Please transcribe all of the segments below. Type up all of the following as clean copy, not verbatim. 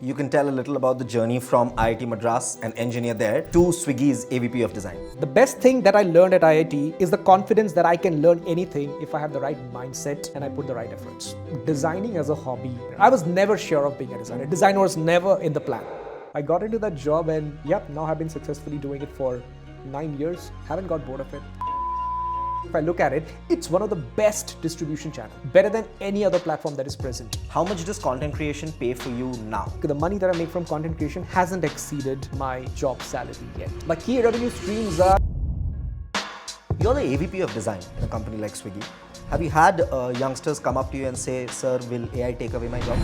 you can tell a little about the journey from IIT Madras, an engineer there, to Swiggy's AVP of Design. The best thing that I learned at IIT is the confidence that I can learn anything if I have the right mindset and I put the right efforts. Designing as a hobby, I was never sure of being a designer. Design was never in the plan. I got into that job and now I've been successfully doing it for 9 years. Haven't got bored of it. If I look at it, it's one of the best distribution channels, better than any other platform that is present. How much does content creation pay for you now? The money that I make from content creation hasn't exceeded my job salary yet. My key revenue streams are... You're the AVP of Design in a company like Swiggy. Have you had youngsters come up to you and say, "Sir, will AI take away my job?"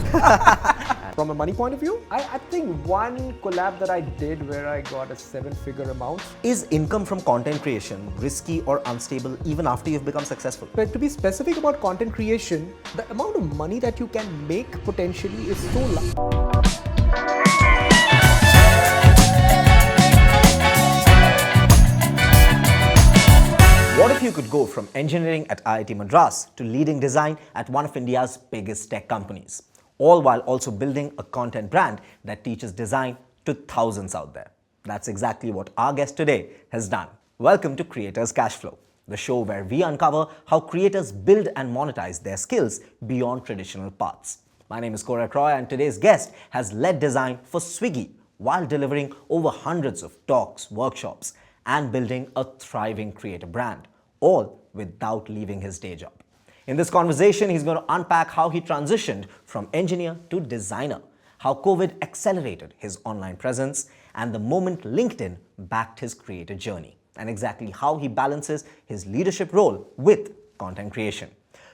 From a money point of view, I think one collab that I did where I got a 7-figure amount. Is income from content creation risky or unstable even after you've become successful? But to be specific about content creation, the amount of money that you can make potentially is so large. What if you could go from engineering at IIT Madras to leading design at one of India's biggest tech companies, all while also building a content brand that teaches design to thousands out there? That's exactly what our guest today has done. Welcome to Creators Cashflow, the show where we uncover how creators build and monetize their skills beyond traditional paths. My name is Korak Roy, and today's guest has led design for Swiggy while delivering over hundreds of talks, workshops, and building a thriving creative brand, all without leaving his day job. In this conversation, he's going to unpack how he transitioned from engineer to designer, how COVID accelerated his online presence, and the moment LinkedIn backed his creative journey, and exactly how he balances his leadership role with content creation.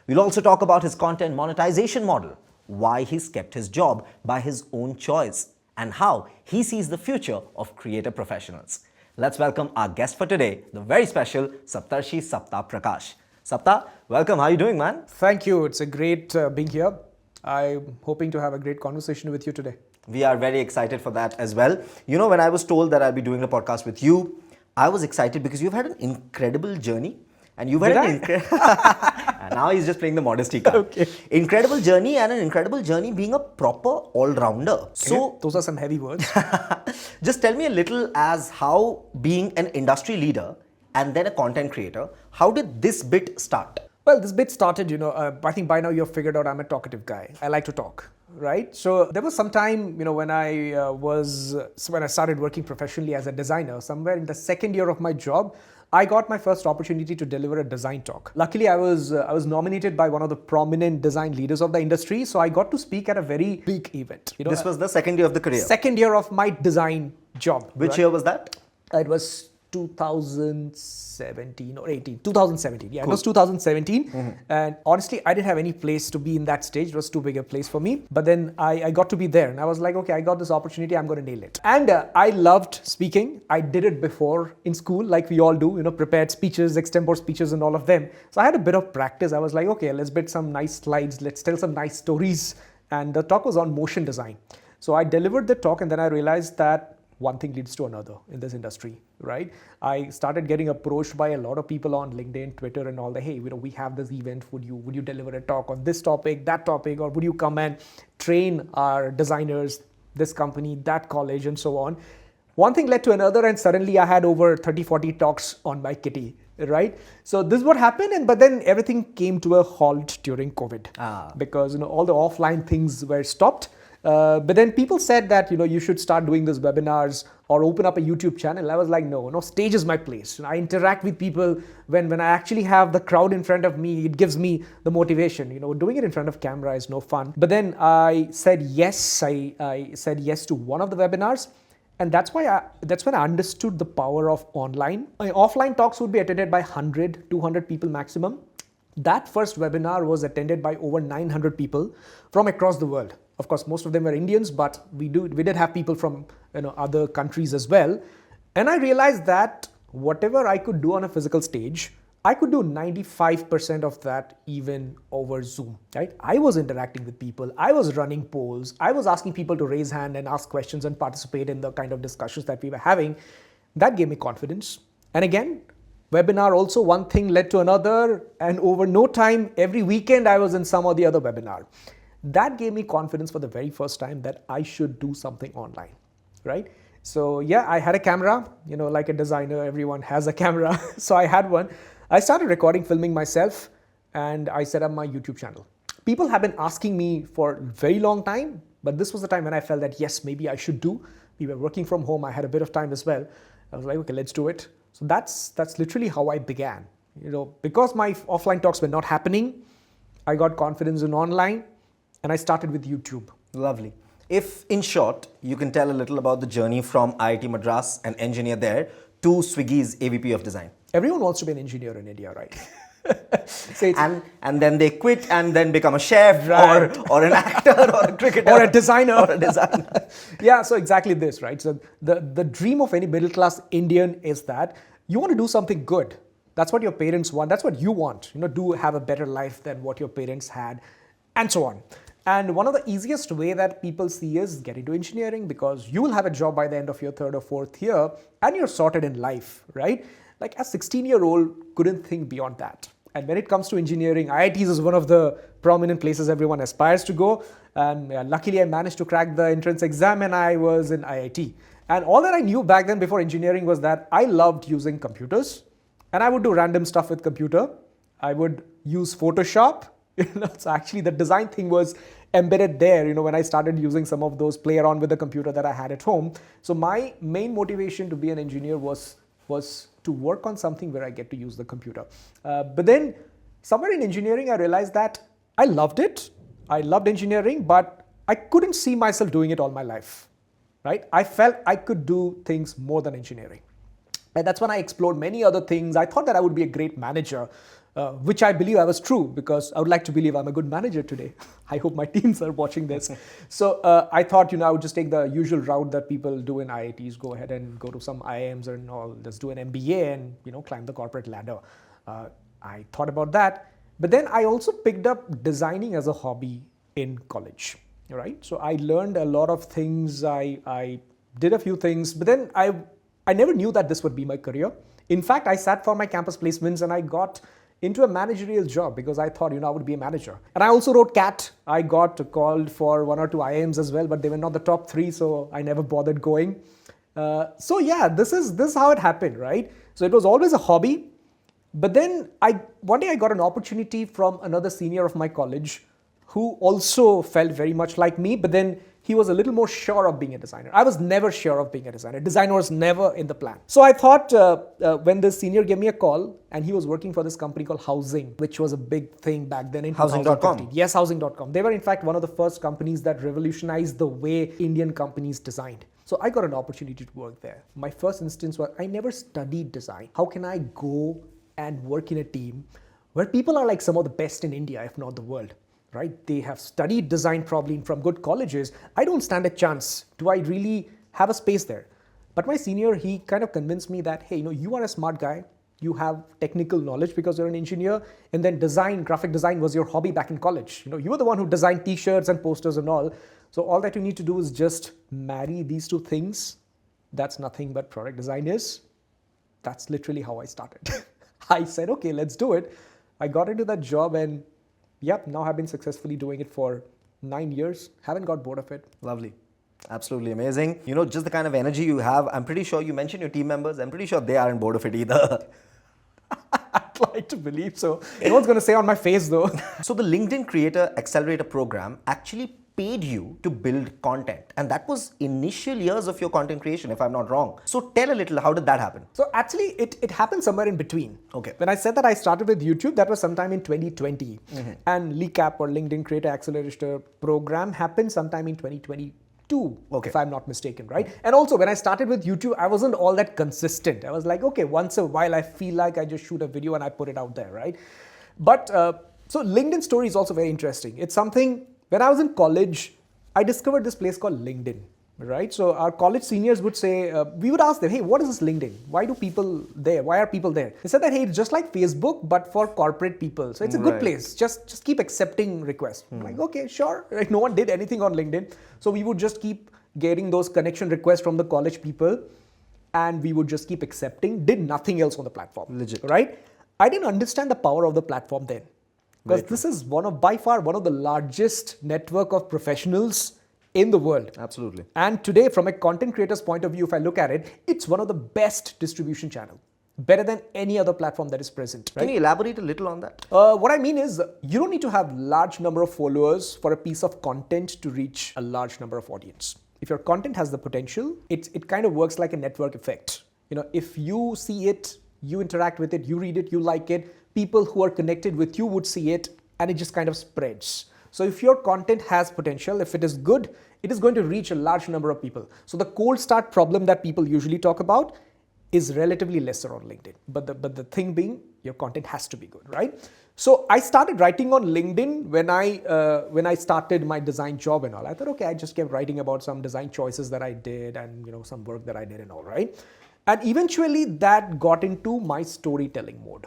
We'll also talk about his content monetization model, why he's kept his job by his own choice, and how he sees the future of creative professionals. Let's welcome our guest for today, the very special Saptarshi Prakash. Sapta, welcome. How are you doing, man? Thank you. It's a great being here. I'm hoping to have a great conversation with you today. We are very excited for that as well. You know, when I was told that I'll be doing a podcast with you, I was excited because you've had an incredible journey. And you've had and now he's just playing the modesty card. Okay. Incredible journey, and an incredible journey being a proper all-rounder. So those are some heavy words. Just tell me a little as how being an industry leader and then a content creator, how did this bit start? Well, this bit started, I think by now you've figured out I'm a talkative guy. I like to talk, right? So there was some time, when I started working professionally as a designer, somewhere in the second year of my job, I got my first opportunity to deliver a design talk. Luckily, I was nominated by one of the prominent design leaders of the industry, so I got to speak at a very big event. This was the second year of the career? Second year of my design job. Which year was that? It was 2017 or 18. 2017. Yeah, cool. It was 2017. And honestly, I didn't have any place to be in that stage. It was too big a place for me. But then I got to be there and I was like, okay, I got this opportunity. I'm going to nail it. And I loved speaking. I did it before in school, like we all do, prepared speeches, extempore speeches and all of them. So I had a bit of practice. I was like, okay, let's build some nice slides. Let's tell some nice stories. And the talk was on motion design. So I delivered the talk and then I realized that one thing leads to another in this industry, right? I started getting approached by a lot of people on LinkedIn, Twitter and all that. Hey, we have this event. Would you deliver a talk on this topic, that topic, or would you come and train our designers, this company, that college, and so on? One thing led to another, and suddenly I had over 30, 40 talks on my kitty, right? So this is what happened, but then everything came to a halt during COVID because all the offline things were stopped. But then people said that, you should start doing these webinars or open up a YouTube channel. I was like, no, stage is my place. I interact with people when I actually have the crowd in front of me. It gives me the motivation. Doing it in front of camera is no fun. But then I said yes. I said yes to one of the webinars. And that's when I understood the power of online. Offline talks would be attended by 100, 200 people maximum. That first webinar was attended by over 900 people from across the world. Of course, most of them were Indians, but we did have people from other countries as well. And I realized that whatever I could do on a physical stage, I could do 95% of that even over Zoom, right? I was interacting with people. I was running polls. I was asking people to raise hand and ask questions and participate in the kind of discussions that we were having. That gave me confidence. And again, webinar also, one thing led to another. And over no time, every weekend I was in some or the other webinar. That gave me confidence for the very first time that I should do something online, right? So yeah, I had a camera, like a designer, everyone has a camera. So I had one. I started recording, filming myself, and I set up my YouTube channel. People have been asking me for a very long time, but this was the time when I felt that yes, maybe I should do. We were working from home. I had a bit of time as well. I was like, okay, let's do it. So that's literally how I began. Because my offline talks were not happening, I got confidence in online, and I started with YouTube. Lovely. If, in short, you can tell a little about the journey from IIT Madras, an engineer there, to Swiggy's AVP of Design. Everyone wants to be an engineer in India, right? So and then they quit and then become a chef, right, or an actor or a cricketer. Or a designer. Or a designer. Yeah, so exactly this, right? So the dream of any middle class Indian is that you want to do something good. That's what your parents want. That's what you want. Do have a better life than what your parents had, and so on. And one of the easiest way that people see is get into engineering, because you will have a job by the end of your third or fourth year and you're sorted in life, right? Like a 16-year-old couldn't think beyond that. And when it comes to engineering, IITs is one of the prominent places everyone aspires to go. And luckily I managed to crack the entrance exam and I was in IIT. And all that I knew back then before engineering was that I loved using computers, and I would do random stuff with computer. I would use Photoshop. So actually the design thing was embedded there, when I started using some of those, play around with the computer that I had at home. So my main motivation to be an engineer was to work on something where I get to use the computer. But then somewhere in engineering, I realized that I loved it. I loved engineering, but I couldn't see myself doing it all my life, right? I felt I could do things more than engineering. And that's when I explored many other things. I thought that I would be a great manager, which I believe I was true, because I would like to believe I'm a good manager today. I hope my teams are watching this. So I thought, I would just take the usual route that people do in IITs, go ahead and go to some IIMs and all, just do an MBA and, climb the corporate ladder. I thought about that. But then I also picked up designing as a hobby in college, right? So I learned a lot of things. I did a few things, but then I never knew that this would be my career. In fact, I sat for my campus placements and I got into a managerial job because I thought, I would be a manager. And I also wrote CAT. I got called for 1 or 2 IIMs as well, but they were not the top 3, so I never bothered going. So yeah, this is how it happened, right? So it was always a hobby. But then one day I got an opportunity from another senior of my college who also felt very much like me, but then he was a little more sure of being a designer. I was never sure of being a designer. Design was never in the plan. So I thought when this senior gave me a call, and he was working for this company called Housing, which was a big thing back then in Housing.com. Yes, Housing.com. They were in fact one of the first companies that revolutionized the way Indian companies designed. So I got an opportunity to work there. My first instance was I never studied design. How can I go and work in a team where people are like some of the best in India, if not the world? Right? They have studied design probably from good colleges. I don't stand a chance. Do I really have a space there? But my senior, he kind of convinced me that, hey, you are a smart guy. You have technical knowledge because you're an engineer. And then graphic design was your hobby back in college. You were the one who designed t-shirts and posters and all. So all that you need to do is just marry these two things. That's nothing but product design is. That's literally how I started. I said, okay, let's do it. I got into that job and yep, now I've been successfully doing it for 9 years. Haven't got bored of it. Lovely. Absolutely amazing. Just the kind of energy you have. I'm pretty sure you mentioned your team members. I'm pretty sure they aren't bored of it either. I'd like to believe so. No one's going to say on my face though. So the LinkedIn Creator Accelerator program actually paid you to build content. And that was initial years of your content creation, if I'm not wrong. So tell a little, how did that happen? So actually, it happened somewhere in between. Okay. When I said that I started with YouTube, that was sometime in 2020. Mm-hmm. And LeCap or LinkedIn Creator Accelerator program happened sometime in 2022, okay, if I'm not mistaken, right? Okay. And also when I started with YouTube, I wasn't all that consistent. I was like, okay, once a while I feel like I just shoot a video and I put it out there, right? But so LinkedIn story is also very interesting. It's something. When I was in college, I discovered this place called LinkedIn, right? So our college seniors would say, we would ask them, hey, what is this LinkedIn? Why are people there? They said that, hey, it's just like Facebook, but for corporate people. So it's a good place. Just keep accepting requests. I'm like, okay, sure. Like, no one did anything on LinkedIn. So we would just keep getting those connection requests from the college people, and we would just keep accepting, did nothing else on the platform. Legit. Right? I didn't understand the power of the platform then. Because this is by far one of the largest network of professionals in the world. Absolutely. And today, from a content creator's point of view, if I look at it, it's one of the best distribution channel, better than any other platform that is present. Right? Can you elaborate a little on that? What I mean is, you don't need to have large number of followers for a piece of content to reach a large number of audience. If your content has the potential, it kind of works like a network effect. If you see it, you interact with it, you read it, you like it, people who are connected with you would see it, and it just kind of spreads. So if your content has potential, if it is good, it is going to reach a large number of people. So the cold start problem that people usually talk about is relatively lesser on LinkedIn. But the thing being, your content has to be good, right? So I started writing on LinkedIn when I started my design job and all. I thought, okay, I just kept writing about some design choices that I did and some work that I did and all, right? And eventually that got into my storytelling mode.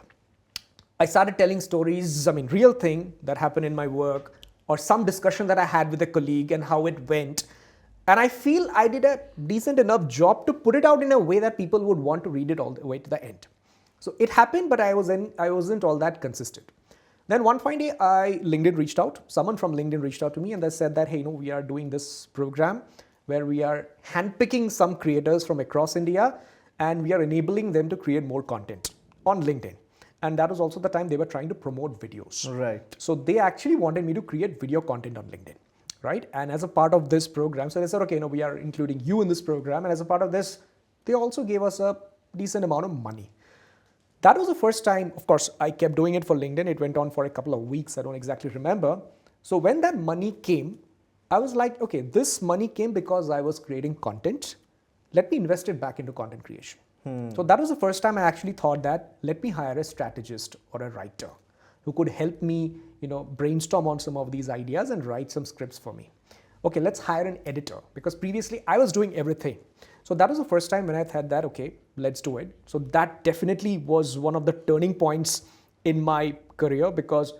I started telling stories, real thing that happened in my work, or some discussion that I had with a colleague and how it went. And I feel I did a decent enough job to put it out in a way that people would want to read it all the way to the end. So it happened, but I wasn't all that consistent. Then one fine day, someone from LinkedIn reached out to me and they said that, hey, we are doing this program where we are handpicking some creators from across India and we are enabling them to create more content on LinkedIn. And that was also the time they were trying to promote videos. Right. So they actually wanted me to create video content on LinkedIn, right? And as a part of this program, so they said, okay, we are including you in this program. And as a part of this, they also gave us a decent amount of money. That was the first time, of course, I kept doing it for LinkedIn. It went on for a couple of weeks. I don't exactly remember. So when that money came, I was like, okay, this money came because I was creating content. Let me invest it back into content creation. So that was the first time I actually thought that let me hire a strategist or a writer who could help me, brainstorm on some of these ideas and write some scripts for me. Okay, let's hire an editor because previously I was doing everything. So that was the first time when I thought that, okay, let's do it. So that definitely was one of the turning points in my career because,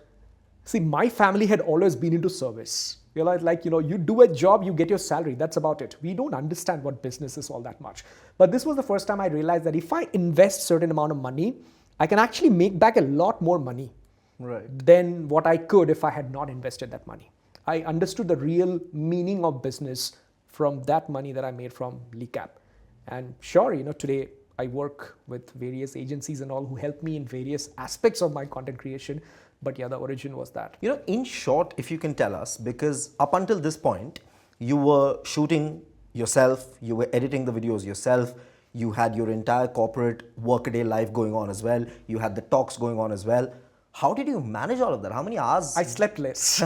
see, my family had always been into service. You do a job, you get your salary. That's about it. We don't understand what business is all that much. But this was the first time I realized that if I invest certain amount of money, I can actually make back a lot more money than what I could if I had not invested that money. I understood the real meaning of business from that money that I made from LeCap. And sure, today I work with various agencies and all who help me in various aspects of my content creation. But yeah, the origin was that. In short, if you can tell us, because up until this point, you were shooting yourself, you were editing the videos yourself, you had your entire corporate workaday life going on as well, you had the talks going on as well. How did you manage all of that? How many hours? I slept less.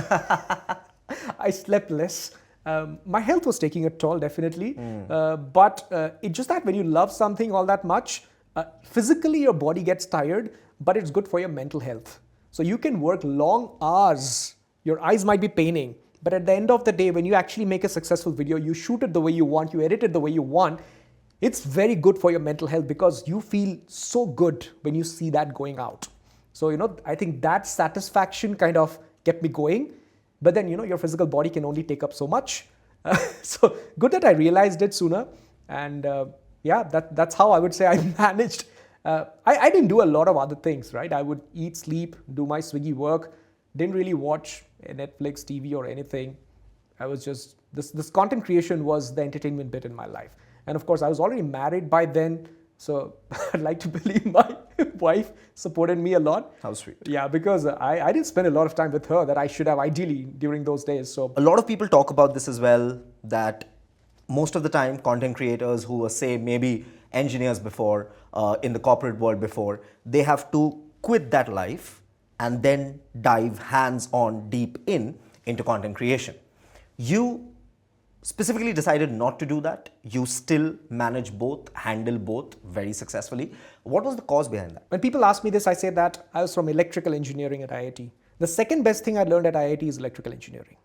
My health was taking a toll, definitely. But it's just that when you love something all that much, physically your body gets tired, but it's good for your mental health. So you can work long hours, your eyes might be paining, but at the end of the day, when you actually make a successful video, you shoot it the way you want, you edit it the way you want, it's very good for your mental health because you feel so good when you see that going out. So, I think that satisfaction kind of kept me going, but then, your physical body can only take up so much. So good that I realized it sooner. And that's how I would say I managed. I didn't do a lot of other things, right? I would eat, sleep, do my Swiggy work, didn't really watch Netflix, TV or anything. I was just, this content creation was the entertainment bit in my life. And of course, I was already married by then. So I'd like to believe my wife supported me a lot. How sweet. Yeah, because I didn't spend a lot of time with her that I should have ideally during those days. So a lot of people talk about this as well, that most of the time content creators who were, say, maybe engineers before, in the corporate world before, they have to quit that life and then dive hands-on deep into content creation. You specifically decided not to do that. You still manage both, handle both very successfully. What was the cause behind that? When people ask me this, I say that I was from electrical engineering at IIT. The second best thing I learned at IIT is electrical engineering.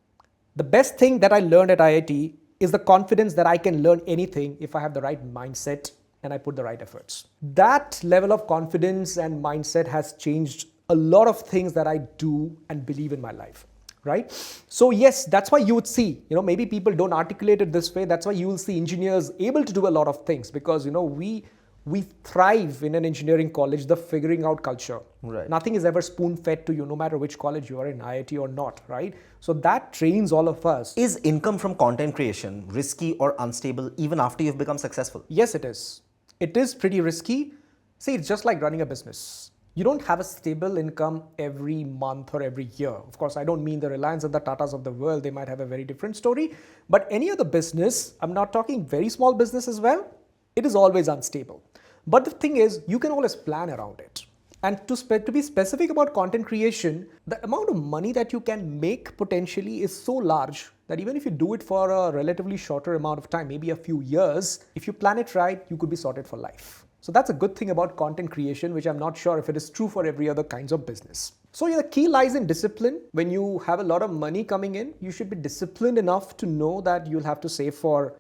The best thing that I learned at IIT is the confidence that I can learn anything if I have the right mindset and I put the right efforts. That level of confidence and mindset has changed a lot of things that I do and believe in my life, right? So yes, that's why you would see, maybe people don't articulate it this way. That's why you will see engineers able to do a lot of things because, we we thrive in an engineering college, the figuring out culture. Right. Nothing is ever spoon fed to you, no matter which college you are in, IIT or not, right? So that trains all of us. Is income from content creation risky or unstable even after you've become successful? Yes, it is. It is pretty risky. See, it's just like running a business. You don't have a stable income every month or every year. Of course, I don't mean the Reliance and the Tatas of the world. They might have a very different story. But any other business, I'm not talking very small business as well, it is always unstable. But the thing is, you can always plan around it. And to be specific about content creation, the amount of money that you can make potentially is so large that even if you do it for a relatively shorter amount of time, maybe a few years, if you plan it right, you could be sorted for life. So that's a good thing about content creation, which I'm not sure if it is true for every other kinds of business. So the key lies in discipline. When you have a lot of money coming in, you should be disciplined enough to know that you'll have to save for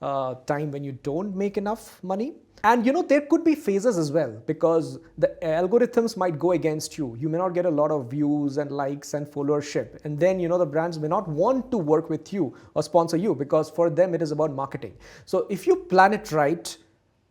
time when you don't make enough money. And there could be phases as well, because the algorithms might go against you. You may not get a lot of views and likes and followership. And then, the brands may not want to work with you or sponsor you, because for them it is about marketing. So if you plan it right,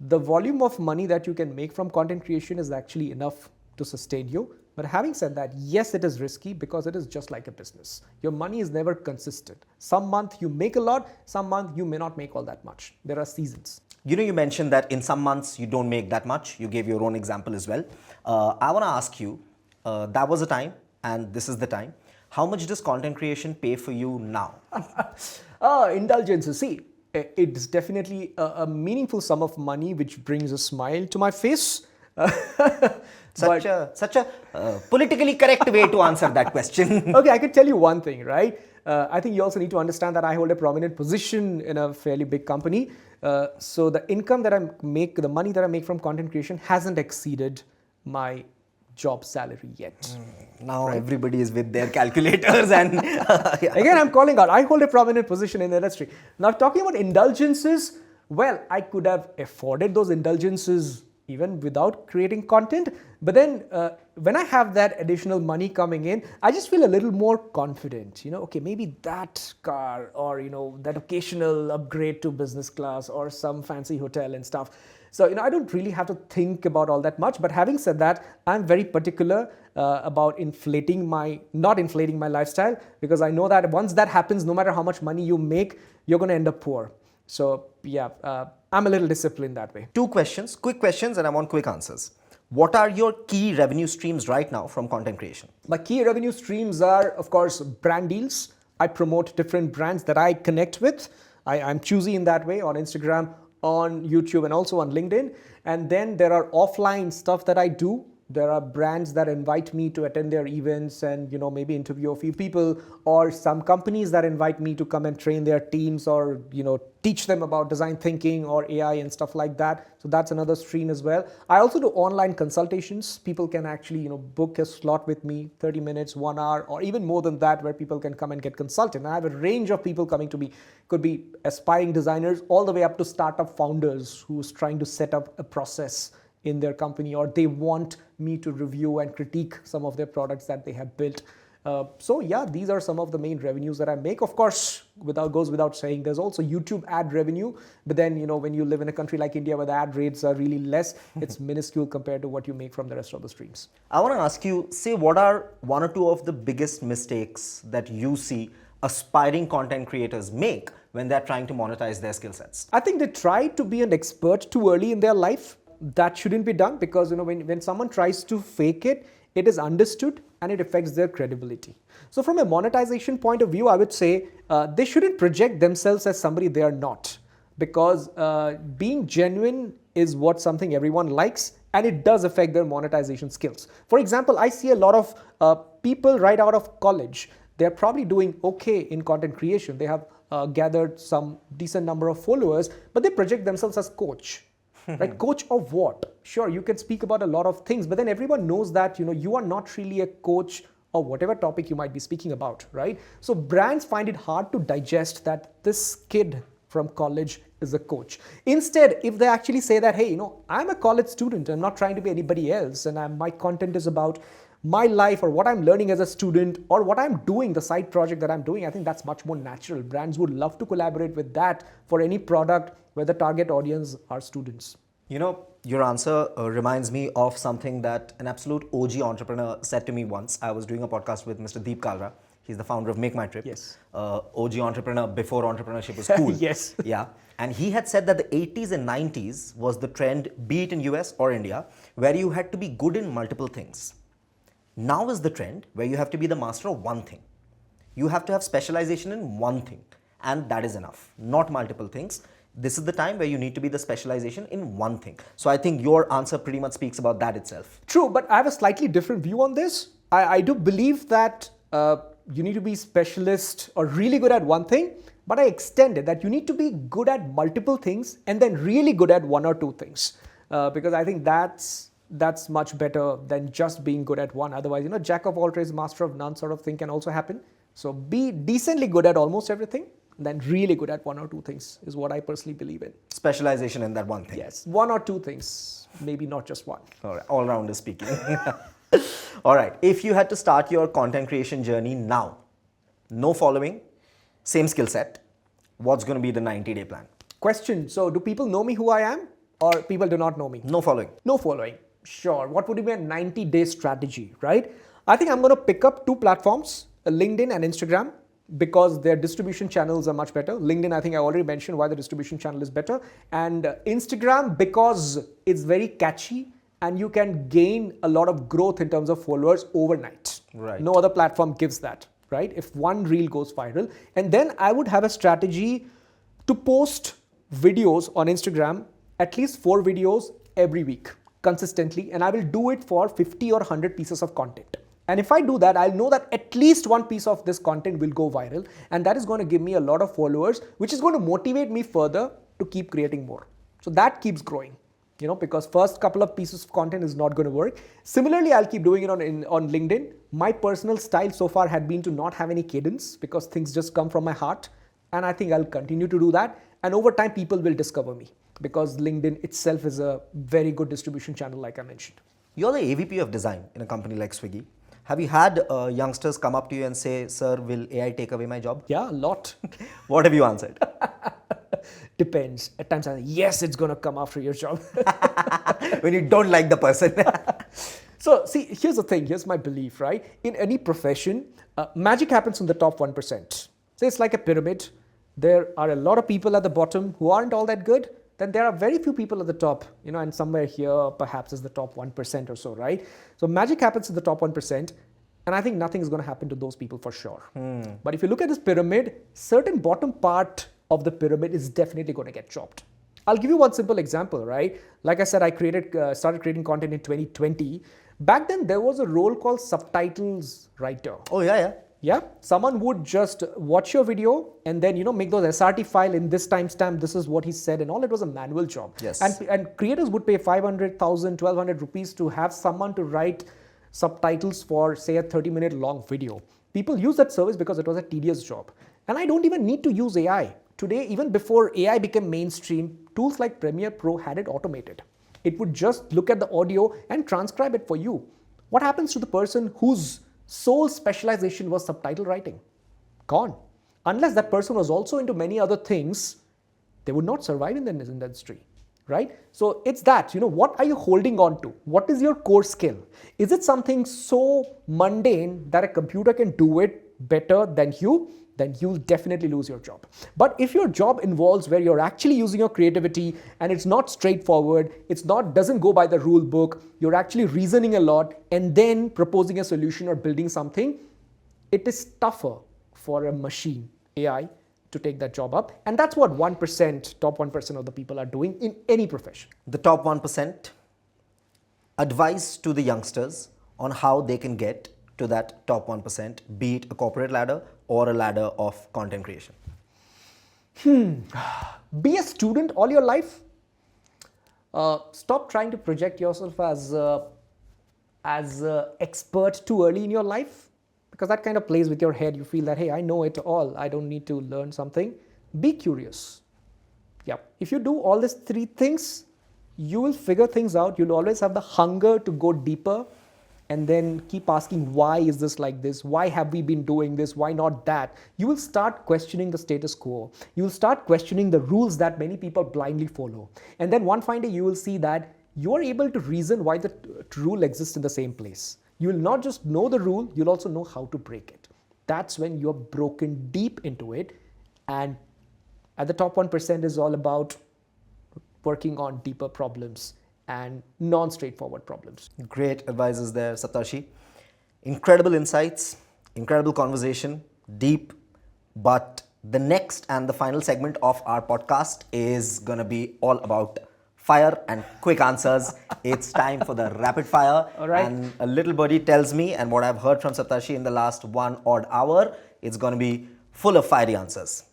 the volume of money that you can make from content creation is actually enough to sustain you. But having said that, yes, it is risky because it is just like a business. Your money is never consistent. Some month you make a lot, some month you may not make all that much. There are seasons. You mentioned that in some months you don't make that much. You gave your own example as well. I want to ask you, that was a time and this is the time. How much does content creation pay for you now? Indulgences. See, it's definitely a meaningful sum of money which brings a smile to my face. Such a politically correct way to answer that question. Okay, I could tell you one thing, right? I think you also need to understand that I hold a prominent position in a fairly big company. So the income that I make, the money that I make from content creation hasn't exceeded my job salary yet. Now everybody is with their calculators and yeah. Again, I'm calling out. I hold a prominent position in the industry. Now talking about indulgences, well, I could have afforded those indulgences even without creating content. But then when I have that additional money coming in, I just feel a little more confident. Okay, maybe that car or, that occasional upgrade to business class or some fancy hotel and stuff. So, I don't really have to think about all that much. But having said that, I'm very particular about not inflating my lifestyle, because I know that once that happens, no matter how much money you make, you're going to end up poor. So, yeah, I'm a little disciplined that way. 2 questions, quick questions, and I want quick answers. What are your key revenue streams right now from content creation? My key revenue streams are, of course, brand deals. I promote different brands that I connect with. I'm choosy in that way on Instagram, on YouTube, and also on LinkedIn. And then there are offline stuff that I do. There are brands that invite me to attend their events and, maybe interview a few people, or some companies that invite me to come and train their teams or, teach them about design thinking or AI and stuff like that. So that's another stream as well. I also do online consultations. People can actually, book a slot with me, 30 minutes, 1 hour, or even more than that, where people can come and get consulted. And I have a range of people coming to me. Could be aspiring designers all the way up to startup founders who's trying to set up a process in their company, or they want me to review and critique some of their products that they have built. So yeah, these are some of the main revenues that I make. Of course, goes without saying, there's also YouTube ad revenue. But then, when you live in a country like India where the ad rates are really less, it's minuscule compared to what you make from the rest of the streams. I want to ask you, say, what are 1 or 2 of the biggest mistakes that you see aspiring content creators make when they're trying to monetize their skill sets? I think they try to be an expert too early in their life. That shouldn't be done, because when someone tries to fake it, it is understood and it affects their credibility. So from a monetization point of view, I would say they shouldn't project themselves as somebody they are not, because being genuine is something everyone likes, and it does affect their monetization skills. For example, I see a lot of people right out of college. They're probably doing okay in content creation. They have gathered some decent number of followers, but they project themselves as coach. Right? Coach of what? Sure, you can speak about a lot of things, but then everyone knows that, you are not really a coach of whatever topic you might be speaking about, right? So brands find it hard to digest that this kid from college is a coach. Instead, if they actually say that, hey, I'm a college student, I'm not trying to be anybody else, and my content is about my life or what I'm learning as a student or what I'm doing, the side project that I'm doing, I think that's much more natural. Brands would love to collaborate with that for any product where the target audience are students. You know, your answer reminds me of something that an absolute OG entrepreneur said to me once. I was doing a podcast with Mr. Deep Kalra. He's the founder of Make My Trip. Yes. OG entrepreneur before entrepreneurship was cool. Yes. Yeah. And he had said that the 80s and 90s was the trend, be it in US or India, where you had to be good in multiple things. Now is the trend where you have to be the master of one thing. You have to have specialization in one thing, and that is enough, not multiple things. This is the time where you need to be the specialization in one thing. So I think your answer pretty much speaks about that itself. True, but I have a slightly different view on this. I do believe that you need to be specialist or really good at one thing, but I extend it that you need to be good at multiple things and then really good at one or two things, because I think that's much better than just being good at one. Otherwise, jack of all trades, master of none sort of thing can also happen. So be decently good at almost everything, then really good at one or two things is what I personally believe in. Specialization in that one thing. Yes, one or two things, maybe not just one. All right, all-rounder speaking. All right, if you had to start your content creation journey now, no following, same skill set, what's going to be the 90-day plan? Question, so do people know me who I am or people do not know me? No following. No following. Sure. What would be a 90-day strategy, right? I think I'm going to pick up two platforms, LinkedIn and Instagram, because their distribution channels are much better. LinkedIn, I think I already mentioned why the distribution channel is better. And Instagram, because it's very catchy and you can gain a lot of growth in terms of followers overnight. Right. No other platform gives that, right? If one reel goes viral. And then I would have a strategy to post videos on Instagram, at least 4 videos every week consistently. And I will do it for 50 or 100 pieces of content. And if I do that, I'll know that at least one piece of this content will go viral. And that is going to give me a lot of followers, which is going to motivate me further to keep creating more. So that keeps growing, because first couple of pieces of content is not going to work. Similarly, I'll keep doing it on LinkedIn. My personal style so far had been to not have any cadence because things just come from my heart. And I think I'll continue to do that. And over time, people will discover me because LinkedIn itself is a very good distribution channel, like I mentioned. You're the AVP of Design in a company like Swiggy. Have you had youngsters come up to you and say, sir, will AI take away my job? Yeah, a lot. What have you answered? Depends. At times I say, yes, it's going to come after your job. When you don't like the person. So see, here's the thing. Here's my belief, right? In any profession, magic happens in the top 1%. So it's like a pyramid. There are a lot of people at the bottom who aren't all that good. Then there are very few people at the top, and somewhere here perhaps is the top 1% or so, right? So magic happens in the top 1%. And I think nothing is going to happen to those people for sure. But if you look at this pyramid, certain bottom part of the pyramid is definitely going to get chopped. I'll give you one simple example, right? Like I said, I started creating content in 2020. Back then, there was a role called subtitles writer. Oh, yeah. Yeah, someone would just watch your video and then, make those SRT file in this timestamp. This is what he said and all. It was a manual job. Yes. And creators would pay 500, 1,000, 1,200 rupees to have someone to write subtitles for, say, a 30-minute long video. People use that service because it was a tedious job. And I don't even need to use AI. Today, even before AI became mainstream, tools like Premiere Pro had it automated. It would just look at the audio and transcribe it for you. What happens to the person whose sole specialization was subtitle writing? Gone. Unless that person was also into many other things, they would not survive in this industry, right? So it's that, what are you holding on to? What is your core skill? Is it something so mundane that a computer can do it better than you? Then you'll definitely lose your job. But if your job involves where you're actually using your creativity and it's not straightforward, doesn't go by the rule book, you're actually reasoning a lot and then proposing a solution or building something, it is tougher for a machine, AI, to take that job up. And that's what top 1% of the people are doing in any profession. The top 1%, advice to the youngsters on how they can get to that top 1%, be it a corporate ladder or a ladder of content creation? Be a student all your life. Stop trying to project yourself as an expert too early in your life, because that kind of plays with your head. You feel that, hey, I know it all. I don't need to learn something. Be curious. Yeah. If you do all these 3 things, you will figure things out. You'll always have the hunger to go deeper and then keep asking, why is this like this? Why have we been doing this? Why not that? You will start questioning the status quo. You will start questioning the rules that many people blindly follow. And then one fine day you will see that you are able to reason why the rule exists in the same place. You will not just know the rule, you'll also know how to break it. That's when you're broken deep into it. And at the top 1% is all about working on deeper problems and non-straightforward problems. Great advices there, Saptarshi. Incredible insights, incredible conversation, deep. But the next and the final segment of our podcast is going to be all about fire and quick answers. It's time for the rapid fire. All right. And a little birdie tells me, and what I've heard from Saptarshi in the last 1 odd hour, it's going to be full of fiery answers.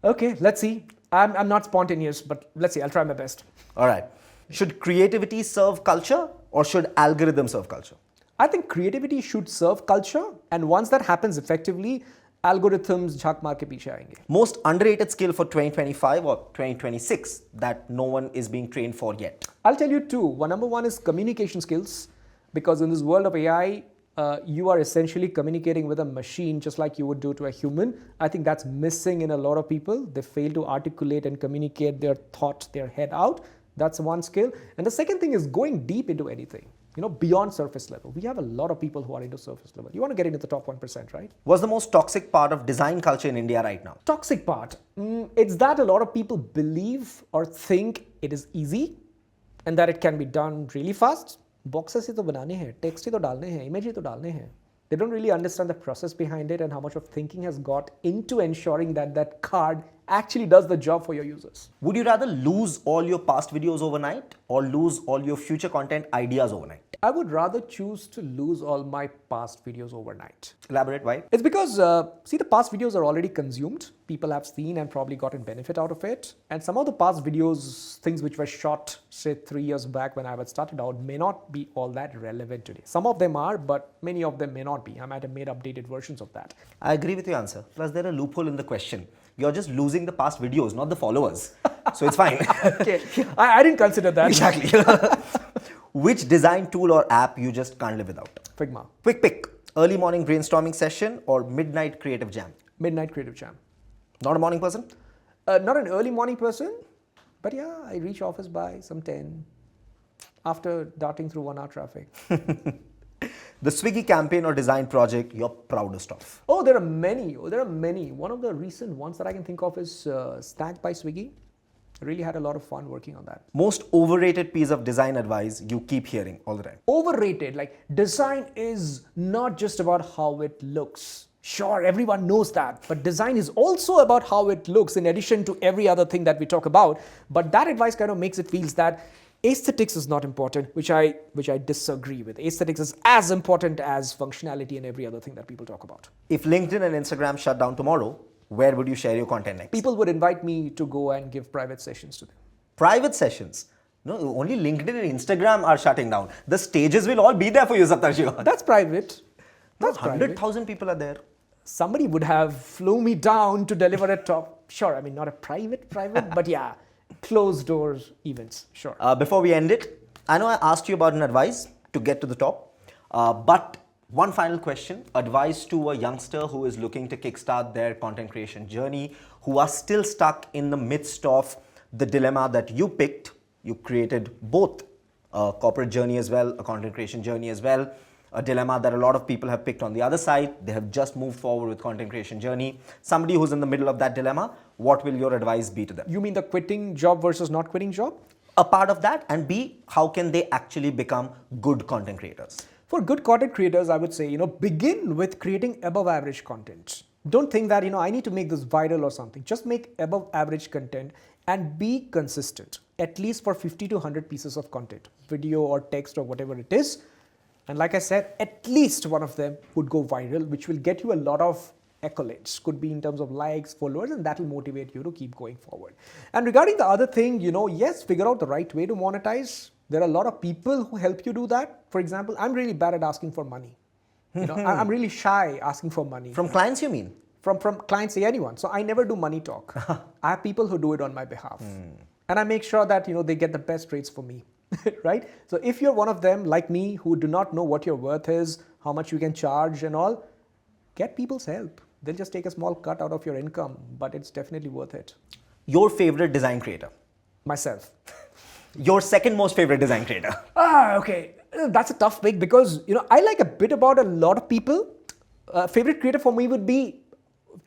Okay, let's see. I'm not spontaneous, but let's see. I'll try my best. All right. Should creativity serve culture or should algorithms serve culture? I think creativity should serve culture, and once that happens effectively, algorithms jhaak maar ke piche aayenge. Most underrated skill for 2025 or 2026 that no one is being trained for yet? I'll tell you two. Number one is communication skills, because in this world of AI, you are essentially communicating with a machine just like you would do to a human. I think that's missing in a lot of people. They fail to articulate and communicate their thought, their head out. That's one skill. And the second thing is going deep into anything, beyond surface level. We have a lot of people who are into surface level. You want to get into the top 1%, right? What's the most toxic part of design culture in India right now? Toxic part. It's that a lot of people believe or think it is easy and that it can be done really fast. Boxes ही तो बनाने हैं, text ही तो डालने हैं, image ही तो डालने हैं. They don't really understand the process behind it and how much of thinking has got into ensuring that that card actually does the job for your users. Would you rather lose all your past videos overnight or lose all your future content ideas overnight? I would rather choose to lose all my past videos overnight. Elaborate why? It's because, the past videos are already consumed. People have seen and probably gotten benefit out of it. And some of the past videos, things which were shot, say 3 years back when I was started out, may not be all that relevant today. Some of them are, but many of them may not be. I might have made updated versions of that. I agree with your answer. Plus, there's a loophole in the question. You're just losing the past videos, not the followers. So it's fine. Okay, I didn't consider that. Exactly. Which design tool or app you just can't live without? Figma. Quick pick. Early morning brainstorming session or midnight creative jam? Midnight creative jam. Not a morning person? Not an early morning person, but yeah, I reach office by some 10 after darting through 1 hour traffic. The Swiggy campaign or design project you're proudest of? Oh, there are many. One of the recent ones that I can think of is Snack by Swiggy. I really had a lot of fun working on that. Most overrated piece of design advice you keep hearing all the time? Overrated, like design is not just about how it looks. Sure, everyone knows that, but design is also about how it looks in addition to every other thing that we talk about. But that advice kind of makes it feels that aesthetics is not important, which I disagree with. Aesthetics is as important as functionality and every other thing that people talk about. If LinkedIn and Instagram shut down tomorrow, where would you share your content next? People would invite me to go and give private sessions to them. Private sessions? No, only LinkedIn and Instagram are shutting down. The stages will all be there for you, Saptarshi. That's private. That's 100,000 people are there. Somebody would have flown me down to deliver a talk. Sure, I mean, not a private, but yeah, closed doors events, sure. Before we end it, I know I asked you about an advice to get to the top, but one final question, advice to a youngster who is looking to kickstart their content creation journey, who are still stuck in the midst of the dilemma that you picked. You created both a corporate journey as well, a content creation journey as well, a dilemma that a lot of people have picked on the other side. They have just moved forward with content creation journey. Somebody who's in the middle of that dilemma, what will your advice be to them? You mean the quitting job versus not quitting job? A part of that, and B, how can they actually become good content creators? For good content creators, I would say, begin with creating above average content. Don't think that, I need to make this viral or something. Just make above average content and be consistent, at least for 50 to 100 pieces of content, video or text or whatever it is. And like I said, at least one of them would go viral, which will get you a lot of accolades. Could be in terms of likes, followers, and that will motivate you to keep going forward. And regarding the other thing, yes, figure out the right way to monetize. There are a lot of people who help you do that. For example, I'm really bad at asking for money. I'm really shy asking for money. From clients, you mean? From clients, say anyone. So I never do money talk. I have people who do it on my behalf. And I make sure that, they get the best rates for me. right? So if you're one of them like me who do not know what your worth is, how much you can charge and all, get people's help. They'll just take a small cut out of your income, but it's definitely worth it. Your favorite design creator? Myself. Your second most favorite design creator? Okay. That's a tough pick because, I like a bit about a lot of people. Favorite creator for me would be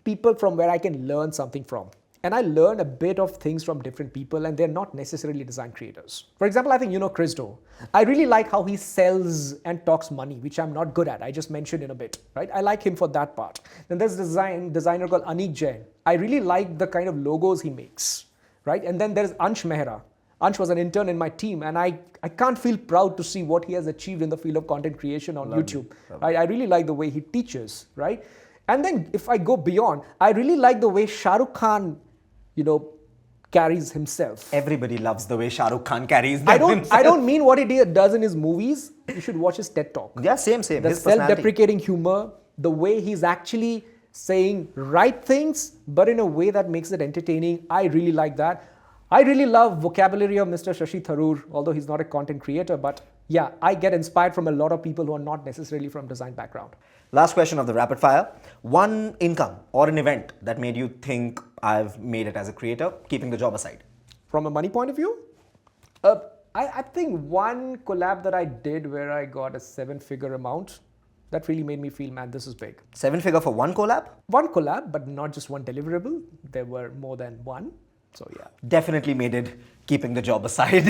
people from where I can learn something from. And I learn a bit of things from different people and they're not necessarily design creators. For example, I think you know Chris Do. I really like how he sells and talks money, which I'm not good at. I just mentioned in a bit, right? I like him for that part. Then there's a designer called Anik Jain. I really like the kind of logos he makes, right? And then there's Ansh Mehra. Ansh was an intern in my team and I can't feel proud to see what he has achieved in the field of content creation on YouTube. Right? I really like the way he teaches, right? And then if I go beyond, I really like the way Shah Rukh Khan carries himself. Everybody loves the way Shah Rukh Khan carries himself. I don't mean what he does in his movies. You should watch his TED Talk. Yeah, same. The His self-deprecating humor, the way he's actually saying right things, but in a way that makes it entertaining. I really like that. I really love vocabulary of Mr. Shashi Tharoor, although he's not a content creator, but yeah, I get inspired from a lot of people who are not necessarily from design background. Last question of the rapid fire. One income or an event that made you think I've made it as a creator, keeping the job aside. From a money point of view, I think one collab that I did where I got a 7-figure amount, that really made me feel, man, this is big. 7-figure for one collab? One collab, but not just one deliverable. There were more than one. So yeah. Definitely made it keeping the job aside.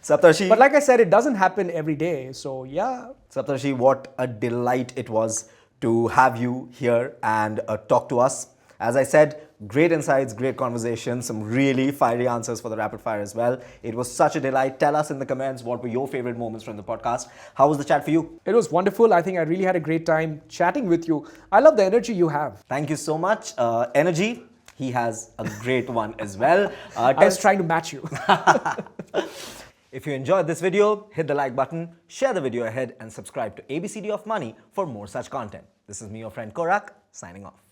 Saptarshi. But like I said, it doesn't happen every day. So yeah. Saptarshi, what a delight it was to have you here and talk to us. As I said, great insights, great conversation, some really fiery answers for the rapid fire as well. It was such a delight. Tell us in the comments what were your favorite moments from the podcast. How was the chat for you? It was wonderful. I think I really had a great time chatting with you. I love the energy you have. Thank you so much. Energy. He has a great one as well. I was trying to match you. If you enjoyed this video, hit the like button, share the video ahead and subscribe to ABCD of Money for more such content. This is me, your friend Korak, signing off.